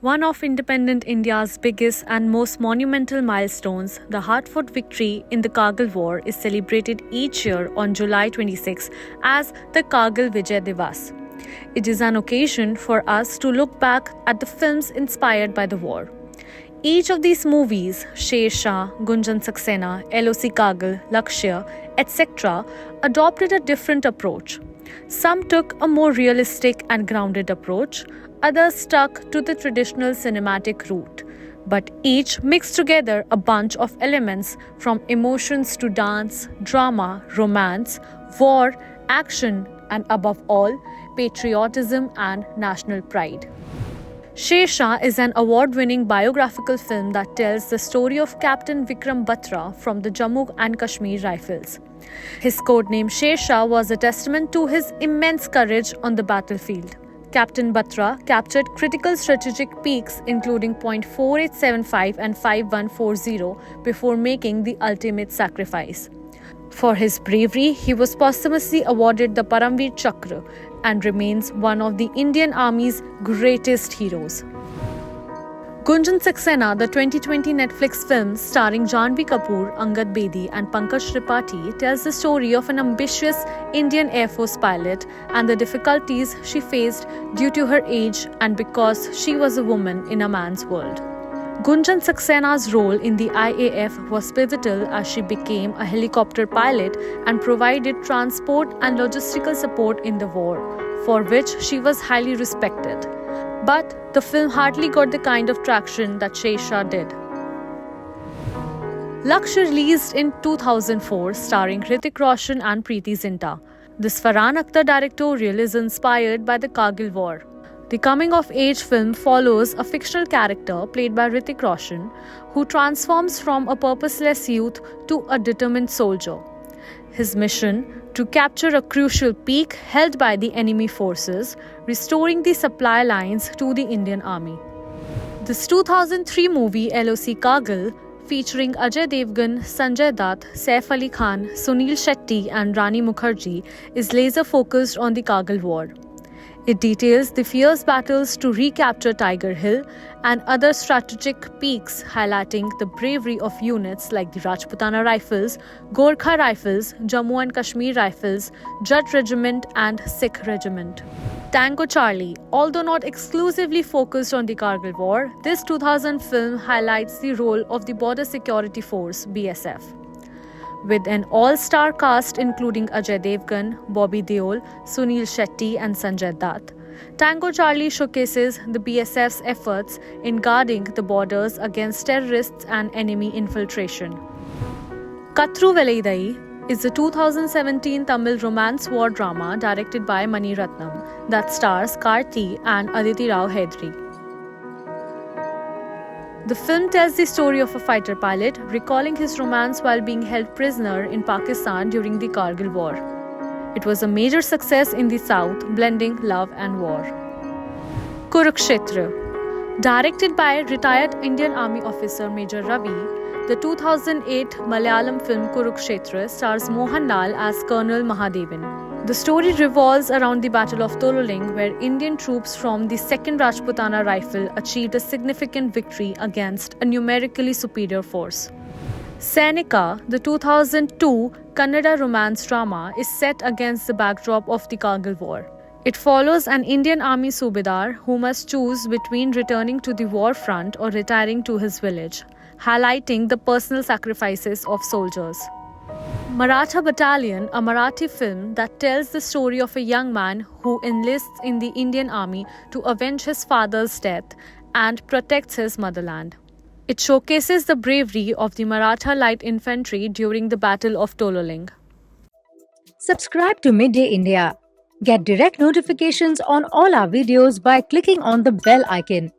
One of independent India's biggest and most monumental milestones, the hard-fought victory in the Kargil War, is celebrated each year on July 26 as the Kargil Vijay Divas. It is an occasion for us to look back at the films inspired by the war. Each of these movies, Sher Shah, Gunjan Saxena, LOC Kargil, Lakshya, etc., adopted a different approach. Some took a more realistic and grounded approach, others stuck to the traditional cinematic route, but each mixed together a bunch of elements from emotions to dance, drama, romance, war, action, and above all, patriotism and national pride. Sher Shah is an award-winning biographical film that tells the story of Captain Vikram Batra from the Jammu and Kashmir Rifles. His codename Sher Shah was a testament to his immense courage on the battlefield. Captain Batra captured critical strategic peaks including Point 4875 and 5140 before making the ultimate sacrifice. For his bravery, he was posthumously awarded the Paramveer Chakra and remains one of the Indian Army's greatest heroes. Gunjan Saxena, the 2020 Netflix film starring Janhvi Kapoor, Angad Bedi and Pankaj Tripathi, tells the story of an ambitious Indian Air Force pilot and the difficulties she faced due to her age and because she was a woman in a man's world. Gunjan Saxena's role in the IAF was pivotal as she became a helicopter pilot and provided transport and logistical support in the war, for which she was highly respected. But the film hardly got the kind of traction that Sher Shah did. Lakshya released in 2004, starring Hrithik Roshan and Preity Zinta. This Farhan Akhtar directorial is inspired by the Kargil War. The coming-of-age film follows a fictional character played by Hrithik Roshan who transforms from a purposeless youth to a determined soldier. His mission to capture a crucial peak held by the enemy forces, restoring the supply lines to the Indian Army. This 2003 movie LOC Kargil, featuring Ajay Devgan, Sanjay Dutt, Saif Ali Khan, Sunil Shetty and Rani Mukherjee, is laser-focused on the Kargil War. It details the fierce battles to recapture Tiger Hill and other strategic peaks, highlighting the bravery of units like the Rajputana Rifles, Gorkha Rifles, Jammu and Kashmir Rifles, Jat Regiment and Sikh Regiment. Tango Charlie, although not exclusively focused on the Kargil War, this 2000 film highlights the role of the Border Security Force (BSF). With an all-star cast including Ajay Devgan, Bobby Deol, Sunil Shetty and Sanjay Dutt, Tango Charlie showcases the BSF's efforts in guarding the borders against terrorists and enemy infiltration. Katru Velaidai is a 2017 Tamil romance war drama directed by Mani Ratnam that stars Karthi and Aditi Rao Hedri. The film tells the story of a fighter pilot recalling his romance while being held prisoner in Pakistan during the Kargil War. It was a major success in the South, blending love and war. Kurukshetra. Directed by retired Indian Army officer Major Ravi, the 2008 Malayalam film Kurukshetra stars Mohanlal as Colonel Mahadevan. The story revolves around the Battle of Tololing, where Indian troops from the 2nd Rajputana Rifle achieved a significant victory against a numerically superior force. Sainika, the 2002 Kannada romance drama, is set against the backdrop of the Kargil War. It follows an Indian Army Subedar who must choose between returning to the war front or retiring to his village, highlighting the personal sacrifices of soldiers. Maratha Battalion, a Marathi film that tells the story of a young man who enlists in the Indian Army to avenge his father's death and protects his motherland. It showcases the bravery of the Maratha Light Infantry during the Battle of Tololing. Subscribe to Midday India. Get direct notifications on all our videos by clicking on the bell icon.